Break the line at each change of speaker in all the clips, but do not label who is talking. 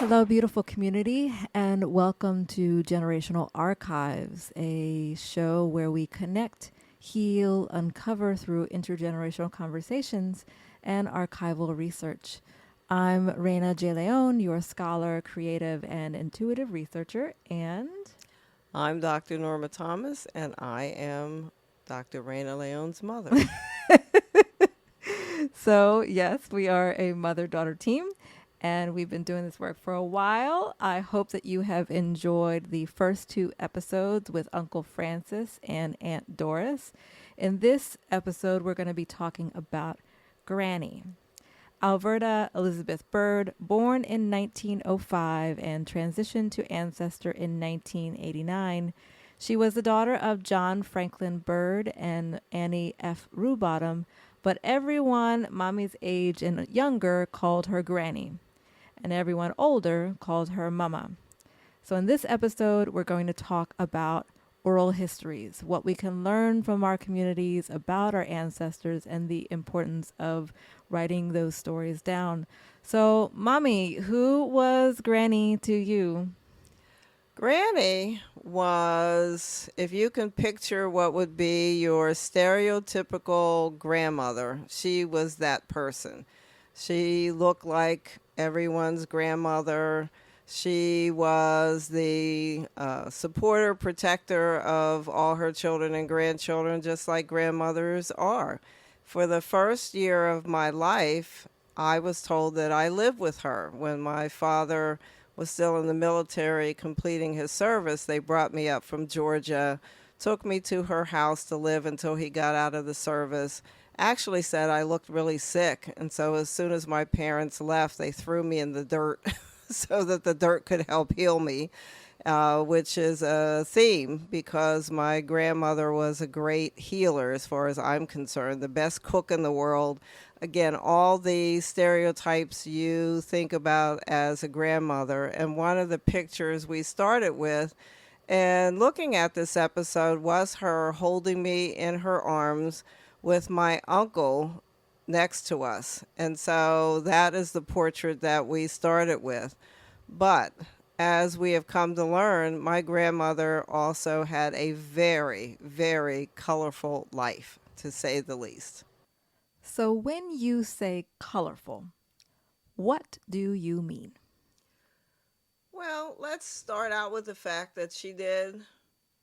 Hello, beautiful community, and welcome to Generational Archives, a show where we connect, heal, uncover through intergenerational conversations and archival research. I'm Raina J. León, your scholar, creative, and intuitive researcher, and
I'm Dr. Norma Thomas, and I am Dr. Raina Leon's mother.
so, yes, we are a mother daughter team, and we've been doing this work for a while. I hope that you have enjoyed the first two episodes with Uncle Francis and Aunt Doris. In this episode, we're going to be talking about Grannie. Alberta Elizabeth Bird, born in 1905 and transitioned to ancestor in 1989. She was the daughter of John Franklin Bird and Annie F. Rubottom, but everyone mommy's age and younger called her Grannie, and everyone older called her Mama. So in this episode, we're going to talk about oral histories, what we can learn from our communities about our ancestors, and the importance of writing those stories down. So, Mommy, who was Grannie to you?
Granny was, if you can picture what would be your stereotypical grandmother, she was that person. She looked like everyone's grandmother. She was the supporter, protector of all her children and grandchildren, just like grandmothers are. For the first year of my life, I was told that I lived with her. When my father was still in the military completing his service, they brought me up from Georgia, took me to her house to live until he got out of the service. Actually said I looked really sick, and so as soon as my parents left, they threw me in the dirt so that the dirt could help heal me, which is a theme because my grandmother was a great healer as far as I'm concerned, the best cook in the world. Again, all the stereotypes you think about as a grandmother. And one of the pictures we started with and looking at this episode was her holding me in her arms with my uncle next to us. And so that is the portrait that we started with. But as we have come to learn, my grandmother also had a very, very colorful life, to say the least.
So, when you say colorful, what do you mean?
Well, let's start out with the fact that she did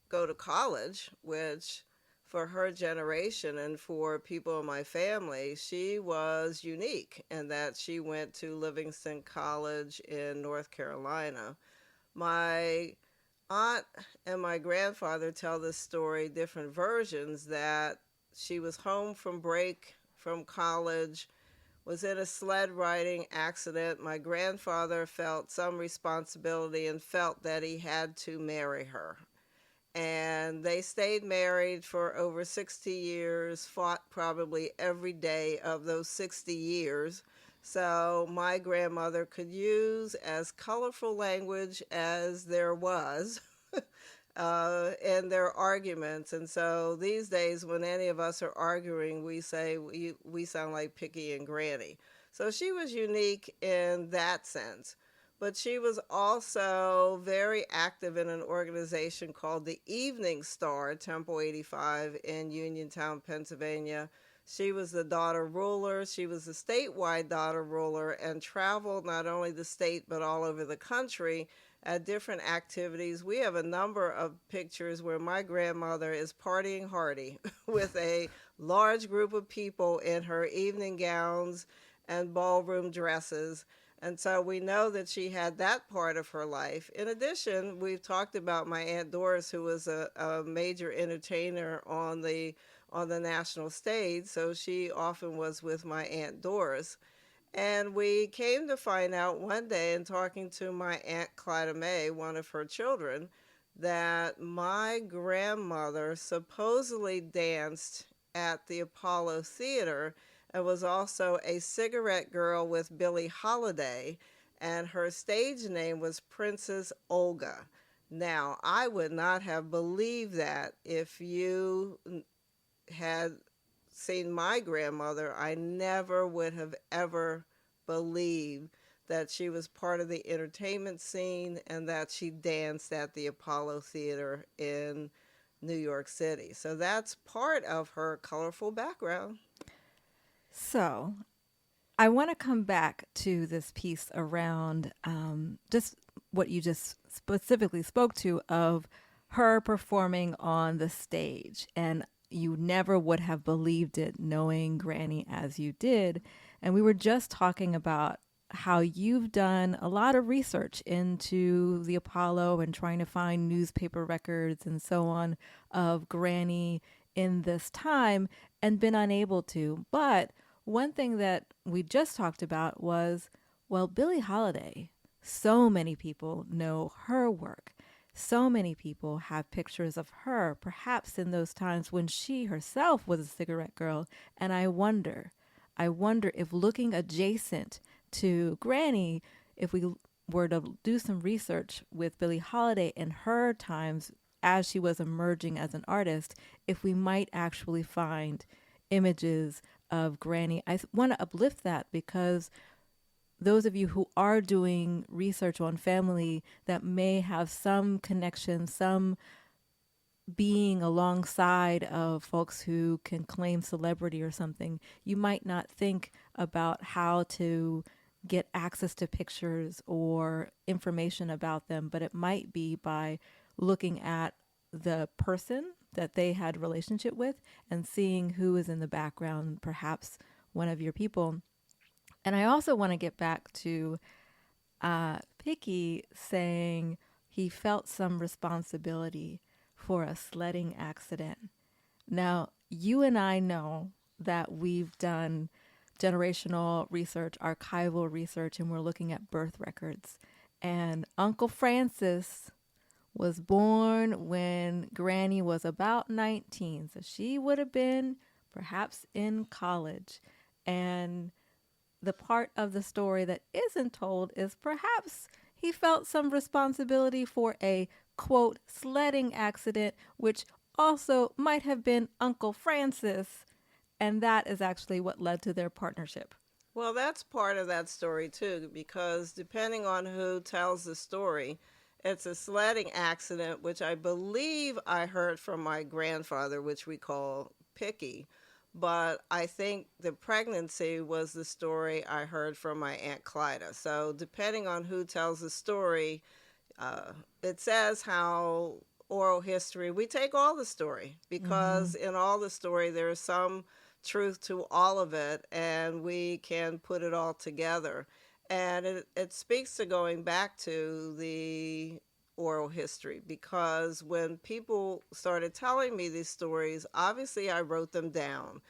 go to college, which for her generation and for people in my family, she was unique in that she went to Livingston College in North Carolina. My aunt and my grandfather tell this story, different versions, that she was home from break from college, was in a sled riding accident. My grandfather felt some responsibility and felt that he had to marry her. And they stayed married for over 60 years, fought probably every day of those 60 years. So my grandmother could use as colorful language as there was in their arguments. And so these days, when any of us are arguing, we say we sound like Picky and Granny. So she was unique in that sense. But she was also very active in an organization called the Evening Star, Temple 85 in Uniontown, Pennsylvania. She was the daughter ruler. She was the statewide daughter ruler and traveled not only the state but all over the country at different activities. We have a number of pictures where my grandmother is partying hardy with a large group of people in her evening gowns and ballroom dresses. And so we know that she had that part of her life. In addition, we've talked about my Aunt Doris, who was a major entertainer on the national stage. So she often was with my Aunt Doris. And we came to find out one day in talking to my Aunt Clyda May, one of her children, that my grandmother supposedly danced at the Apollo Theater and was also a cigarette girl with Billie Holiday, and her stage name was Princess Olga. Now, I would not have believed that if you had seen my grandmother. I never would have ever believed that she was part of the entertainment scene, and that she danced at the Apollo Theater in New York City. So that's part of her colorful background.
So I want to come back to this piece around just what you just specifically spoke to of her performing on the stage. And you never would have believed it knowing Granny as you did. And we were just talking about how you've done a lot of research into the Apollo and trying to find newspaper records and so on of Granny in this time and been unable to. But one thing that we just talked about was, well, Billie Holiday. So many people know her work. So many people have pictures of her, perhaps in those times when she herself was a cigarette girl. And I wonder if looking adjacent to Granny, if we were to do some research with Billie Holiday in her times as she was emerging as an artist, if we might actually find images of Granny. I want to uplift that because those of you who are doing research on family that may have some connection, some being alongside of folks who can claim celebrity or something, you might not think about how to get access to pictures or information about them, but it might be by looking at the person that they had a relationship with and seeing who is in the background, perhaps one of your people. And I also want to get back to Picky saying he felt some responsibility for a sledding accident. Now, you and I know that we've done generational research, archival research, and we're looking at birth records. And Uncle Francis was born when Granny was about 19. So she would have been perhaps in college. And the part of the story that isn't told is perhaps he felt some responsibility for a, quote, sledding accident, which also might have been Uncle Francis. And that is actually what led to their partnership.
Well, that's part of that story too, because depending on who tells the story, it's a sledding accident, which I believe I heard from my grandfather, which we call Picky. But I think the pregnancy was the story I heard from my Aunt Clyda. So depending on who tells the story, it says how oral history, we take all the story because in all the story there is some truth to all of it, and we can put it all together. And it speaks to going back to the oral history, because when people started telling me these stories, obviously I wrote them down.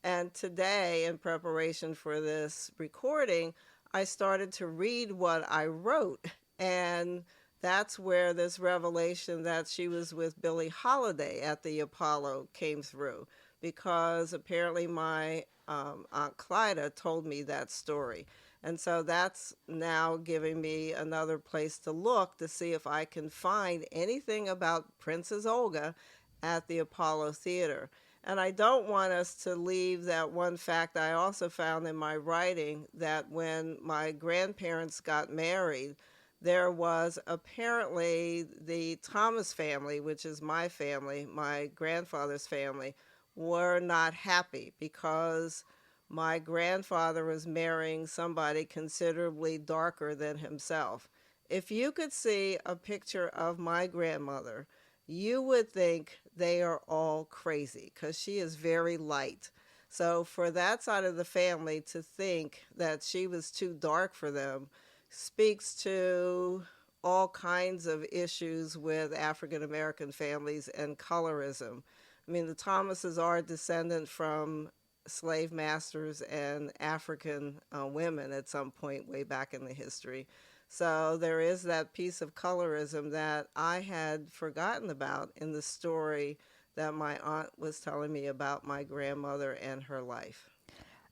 And today, in preparation for this recording, I started to read what I wrote. And that's where this revelation that she was with Billie Holiday at the Apollo came through, because apparently my Aunt Clyda told me that story. And so that's now giving me another place to look to see if I can find anything about Princess Olga at the Apollo Theater. And I don't want us to leave that one fact I also found in my writing, that when my grandparents got married, there was apparently the Thomas family, which is my family, my grandfather's family, were not happy because my grandfather was marrying somebody considerably darker than himself. If you could see a picture of my grandmother, you would think they are all crazy because she is very light. So for that side of the family to think that she was too dark for them speaks to all kinds of issues with African American families and colorism. I mean, the Thomases are descendant from slave masters and African women at some point way back in the history. So there is that piece of colorism that I had forgotten about in the story that my aunt was telling me about my grandmother and her life.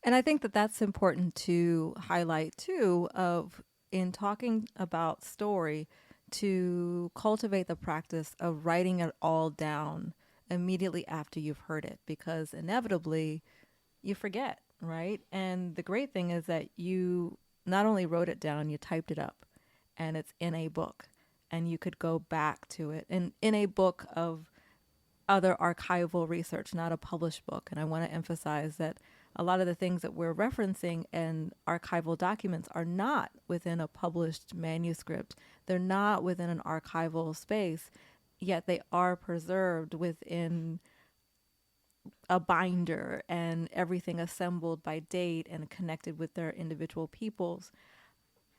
And I think that that's important to highlight too, of in talking about story, to cultivate the practice of writing it all down immediately after you've heard it, because inevitably you forget, right? And the great thing is that you not only wrote it down, you typed it up, and it's in a book, and you could go back to it in a book of other archival research, not a published book. And I want to emphasize that a lot of the things that we're referencing in archival documents are not within a published manuscript. They're not within an archival space, yet they are preserved within a binder and everything assembled by date and connected with their individual peoples.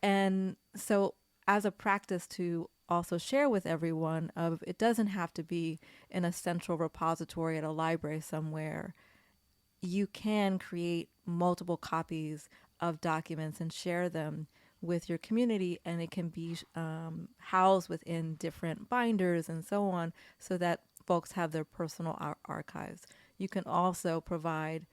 And so as a practice to also share with everyone of, it doesn't have to be in a central repository at a library somewhere. You can create multiple copies of documents and share them with your community, and it can be housed within different binders and so on, so that folks have their personal archives. You can also provide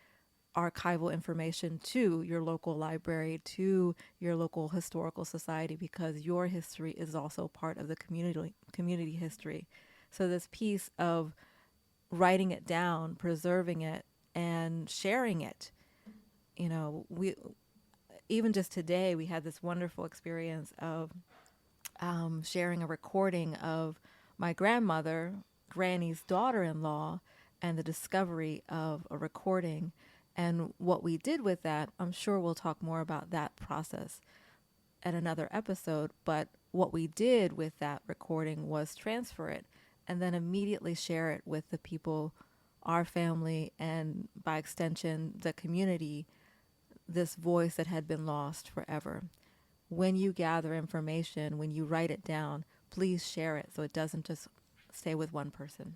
archival information to your local library, to your local historical society, because your history is also part of the community history. So this piece of writing it down, preserving it, and sharing it, we even just today we had this wonderful experience of sharing a recording of my grandmother, Granny's daughter-in-law, and the discovery of a recording. And what we did with that, I'm sure we'll talk more about that process at another episode, but what we did with that recording was transfer it and then immediately share it with the people, our family, and by extension, the community, this voice that had been lost forever. When you gather information, when you write it down, please share it so it doesn't just stay with one person.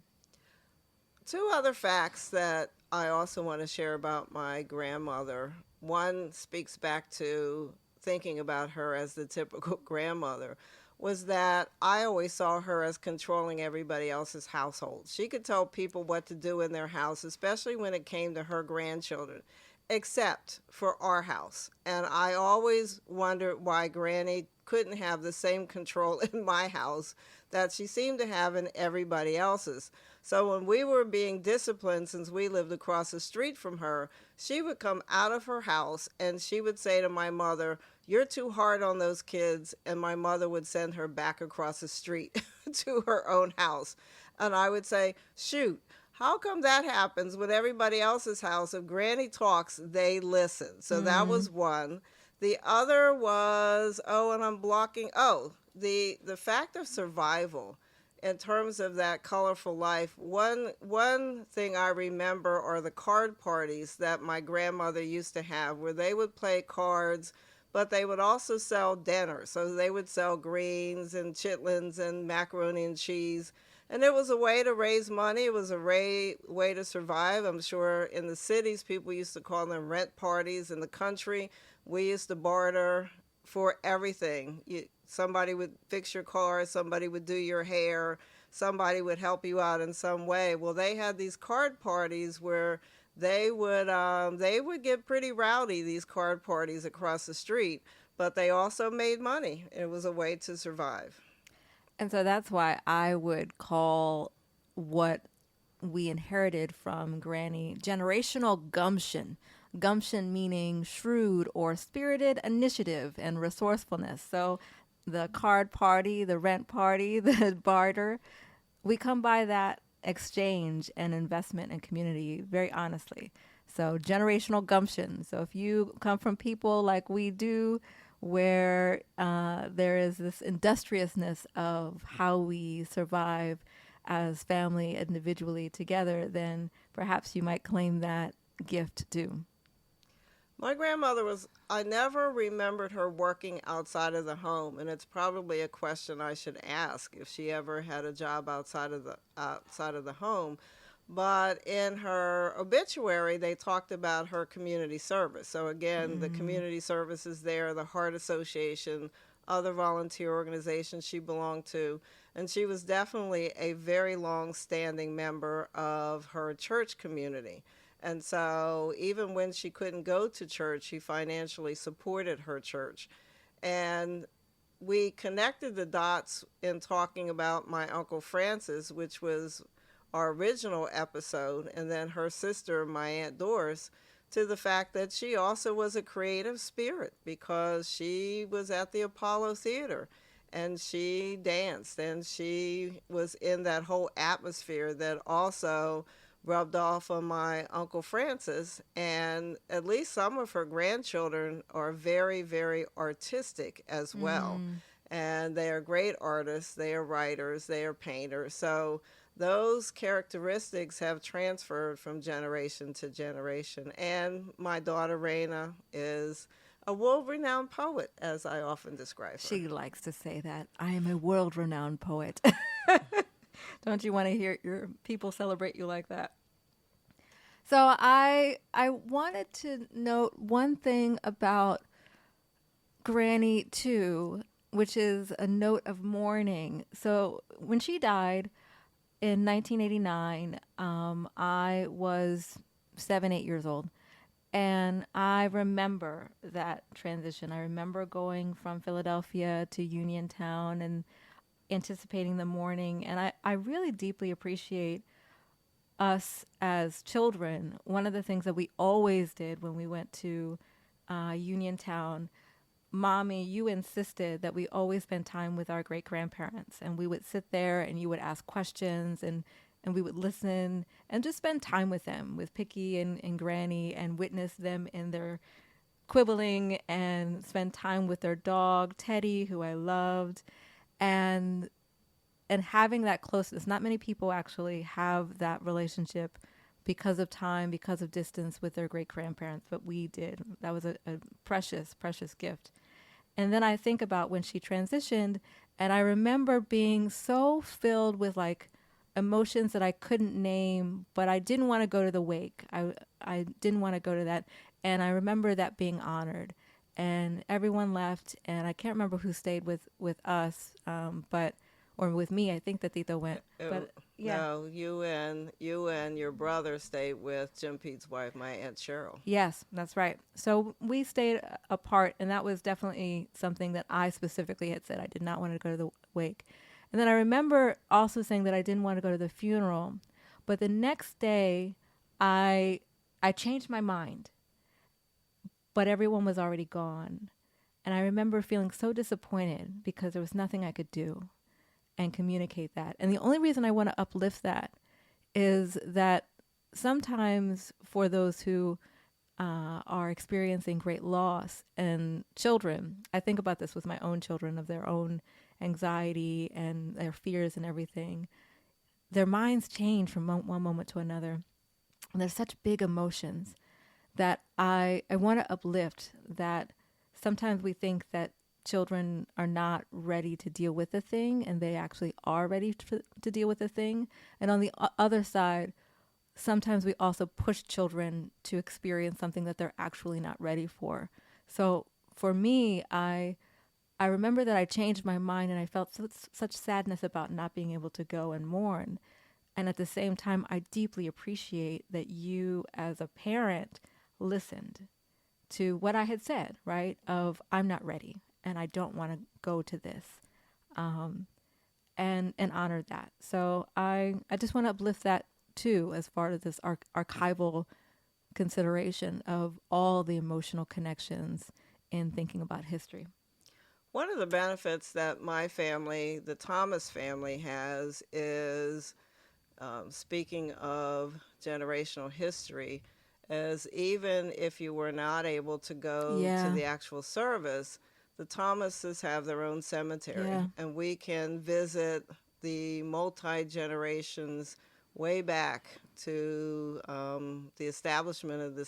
Two other facts that I also want to share about my grandmother. One speaks back to thinking about her as the typical grandmother, was that I always saw her as controlling everybody else's household. She could tell people what to do in their house, especially when it came to her grandchildren, except for our house. And I always wondered why Granny couldn't have the same control in my house that she seemed to have in everybody else's. So when we were being disciplined, since we lived across the street from her, she would come out of her house and she would say to my mother, "You're too hard on those kids." And my mother would send her back across the street to her own house. And I would say, shoot, how come that happens with everybody else's house? If Granny talks, they listen. So that was one. The other was, the fact of survival in terms of that colorful life. One thing I remember are the card parties that my grandmother used to have, where they would play cards, but they would also sell dinner. So they would sell greens and chitlins and macaroni and cheese. And it was a way to raise money. It was a way to survive. I'm sure in the cities, people used to call them rent parties. In the country, we used to barter for everything. Somebody would fix your car, somebody would do your hair, somebody would help you out in some way. Well, they had these card parties where they would get pretty rowdy, these card parties across the street, but they also made money. It was a way to survive.
And so that's why I would call what we inherited from Granny generational gumption. Gumption meaning shrewd or spirited initiative and resourcefulness. So the card party, the rent party, the barter, we come by that exchange and investment in community very honestly. So generational gumption. So if you come from people like we do, where there is this industriousness of how we survive as family individually together, then perhaps you might claim that gift too.
My grandmother I never remembered her working outside of the home, and it's probably a question I should ask if she ever had a job outside of the home. But in her obituary, they talked about her community service. So again, the community service is there, the Heart Association, other volunteer organizations she belonged to. And she was definitely a very long-standing member of her church community. And so even when she couldn't go to church, she financially supported her church. And we connected the dots in talking about my Uncle Francis, which was our original episode, and then her sister, my Aunt Doris, to the fact that she also was a creative spirit, because she was at the Apollo Theater and she danced and she was in that whole atmosphere that also rubbed off on my Uncle Francis. And at least some of her grandchildren are very, very artistic as well. And they are great artists, they are writers, they are painters. So those characteristics have transferred from generation to generation. And my daughter Raina is a world-renowned poet, as I often describe her.
She likes to say that. I am a world-renowned poet. Don't you want to hear your people celebrate you like that? So I wanted to note one thing about Granny too, which is a note of mourning. So when she died in 1989, I was 7, 8 years old. And I remember that transition. I remember going from Philadelphia to Uniontown and anticipating the morning. And I really deeply appreciate us as children. One of the things that we always did when we went to Uniontown, Mommy, you insisted that we always spend time with our great-grandparents. And we would sit there and you would ask questions and we would listen and just spend time with them, with Picky and Granny, and witness them in their quibbling and spend time with their dog, Teddy, who I loved. And having that closeness. Not many people actually have that relationship because of time, because of distance with their great-grandparents, but we did. That was a precious, precious gift. And then I think about when she transitioned, and I remember being so filled with like emotions that I couldn't name, but I didn't want to go to the wake. I didn't want to go to that. And I remember that being honored. And everyone left, and I can't remember who stayed with us, or with me. I think that Tito went. But yeah.
No, you and your brother stayed with Jim Pete's wife, my Aunt Cheryl.
Yes, that's right. So we stayed apart, and that was definitely something that I specifically had said. I did not want to go to the wake. And then I remember also saying that I didn't want to go to the funeral. But the next day, I changed my mind. But everyone was already gone. And I remember feeling so disappointed because there was nothing I could do and communicate that. And the only reason I want to uplift that is that sometimes for those who are experiencing great loss and children, I think about this with my own children, of their own anxiety and their fears and everything. Their minds change from one moment to another. And there's such big emotions that I want to uplift, that sometimes we think that children are not ready to deal with a thing, and they actually are ready to deal with a thing. And on the other side, sometimes we also push children to experience something that they're actually not ready for. So for me, I remember that I changed my mind, and I felt such sadness about not being able to go and mourn. And at the same time, I deeply appreciate that you as a parent listened to what I had said, right? Of I'm not ready and I don't want to go to this, and honored that. So I just want to uplift that too, as far as this archival consideration of all the emotional connections in thinking about history.
One of the benefits that my family, the Thomas family, has is, speaking of generational history, is even if you were not able to go to the actual service, the Thomases have their own cemetery, and we can visit the multi-generations way back to the establishment of the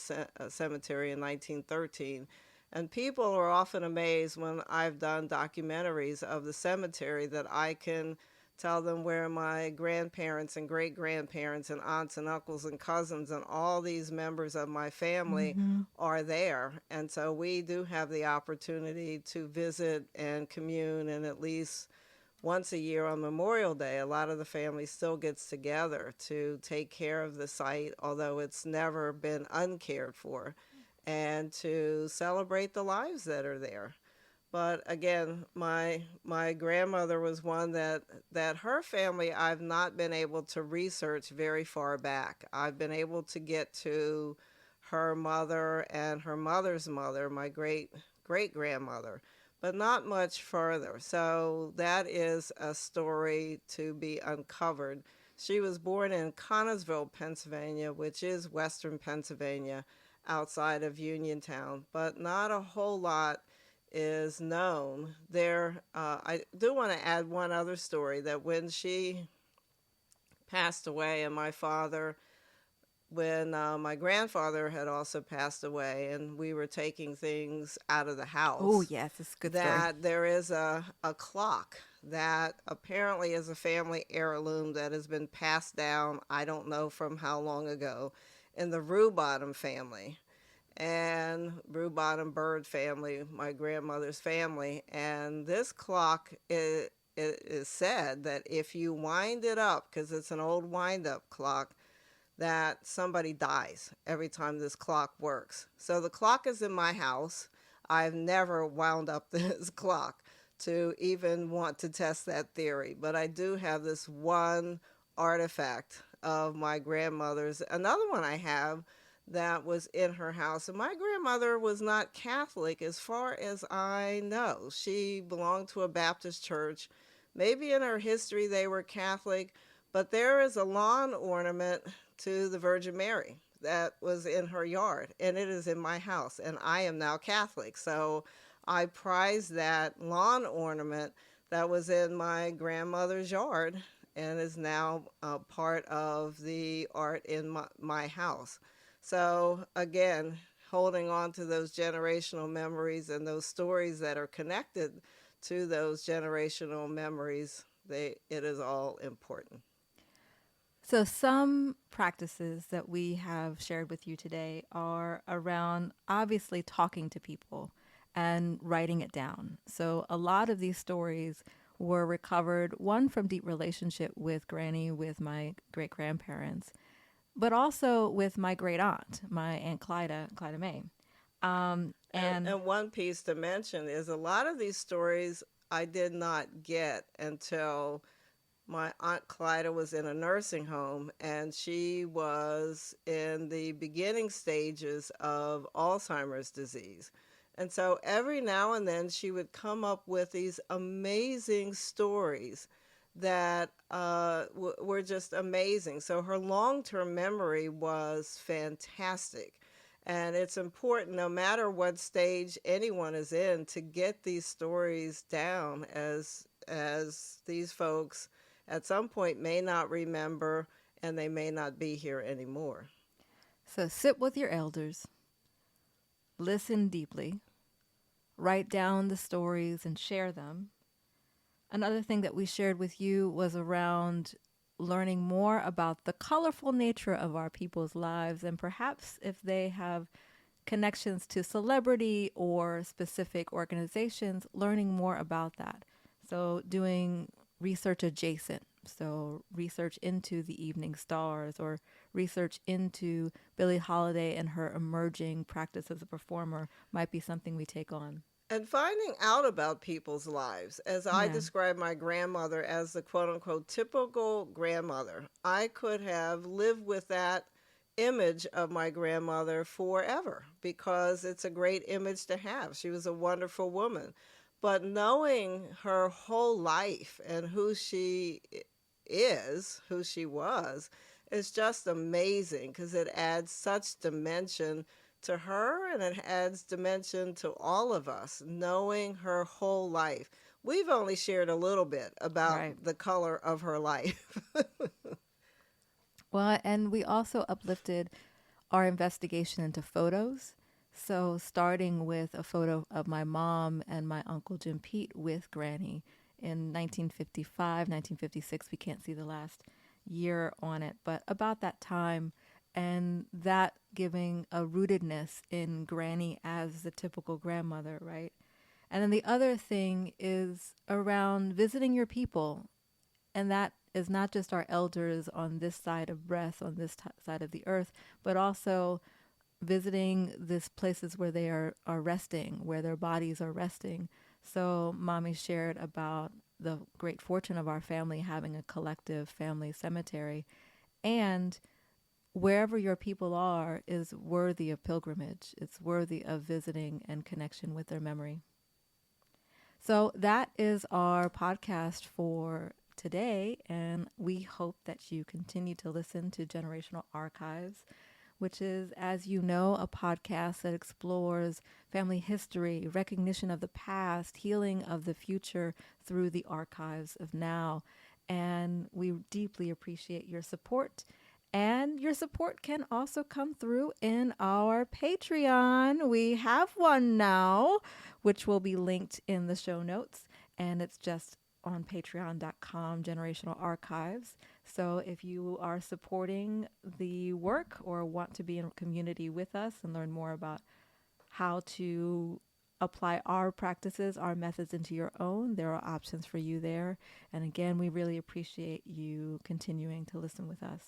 cemetery in 1913. And people are often amazed when I've done documentaries of the cemetery that I can tell them where my grandparents and great-grandparents and aunts and uncles and cousins and all these members of my family are there. And so we do have the opportunity to visit and commune, and at least once a year on Memorial Day, a lot of the family still gets together to take care of the site, although it's never been uncared for, and to celebrate the lives that are there. But again, my grandmother was one that her family I've not been able to research very far back. I've been able to get to her mother and her mother's mother, my great grandmother, but not much further. So that is a story to be uncovered. She was born in Connersville, Pennsylvania, which is western Pennsylvania, outside of Uniontown, but not a whole lot is known there. I do want to add one other story, that when she passed away, and my father, when my grandfather had also passed away, and we were taking things out of the
Oh,
house,
yes, it's a good story.
that there is a clock that apparently is a family heirloom that has been passed down, I don't know from how long ago, in the Rue-Bottom family and Rue-Bottom Bird family, my grandmother's family. And this clock, it is said that if you wind it up, because it's an old wind-up clock, that somebody dies every time this clock works. So the clock is in my house. I've never wound up this clock to even want to test that theory, but I do have this one artifact of my grandmother's. Another one I have that was in her house, and my grandmother was not Catholic as far as I know. She belonged to a Baptist church. Maybe in her history they were Catholic, but there is a lawn ornament to the Virgin Mary that was in her yard, and it is in my house, and I am now Catholic. So I prize that lawn ornament that was in my grandmother's yard and is now part of the art in my house. So again, holding on to those generational memories and those stories that are connected to those generational memories, it is all important.
So, some practices that we have shared with you today are around obviously talking to people and writing it down. So, a lot of these stories were recovered, one from deep relationship with Granny, with my great grandparents, but also with my great aunt, my Aunt Clyda May. And
And one piece to mention is a lot of these stories I did not get until my Aunt Clyda was in a nursing home, and she was in the beginning stages of Alzheimer's disease. And so every now and then she would come up with these amazing stories that were just amazing. So her long-term memory was fantastic. And it's important, no matter what stage anyone is in, to get these stories down, as these folks at some point may not remember, and they may not be here anymore.
so sit with your elders, listen deeply, write down the stories and share them. Another thing that we shared with you was around learning more about the colorful nature of our people's lives, and perhaps if they have connections to celebrity or specific organizations, learning more about that. So doing research adjacent. So research into the evening stars, or research into Billie Holiday and her emerging practice as a performer might be something we take on.
And finding out about people's lives. As I
Yeah.
describe my grandmother as the quote unquote typical grandmother, I could have lived with that image of my grandmother forever, because it's a great image to have. She was a wonderful woman. But knowing her whole life and who she is, who she was, is just amazing, because it adds such dimension to her, and it adds dimension to all of us, knowing her whole life. We've only shared a little bit about
Right.
the color of her life.
Well, and we also uplifted our investigation into photos. So, starting with a photo of my mom and my uncle Jim Pete with Granny in 1955, 1956. We can't see the last year on it, but about that time, and that giving a rootedness in Granny as the typical grandmother, right? And then the other thing is around visiting your people, and that is not just our elders on this side of breath, on this side of the earth, but also visiting these places where they are resting, where their bodies are resting. So mommy shared about the great fortune of our family having a collective family cemetery. And wherever your people are is worthy of pilgrimage. It's worthy of visiting and connection with their memory. So that is our podcast for today, and we hope that you continue to listen to Generational Archives, which is, as you know, a podcast that explores family history, recognition of the past, healing of the future through the archives of now. And we deeply appreciate your support. And your support can also come through in our Patreon. We have one now, which will be linked in the show notes. And it's just on patreon.com, Generational Archives. So if you are supporting the work or want to be in community with us and learn more about how to apply our practices, our methods into your own, there are options for you there. And again, we really appreciate you continuing to listen with us.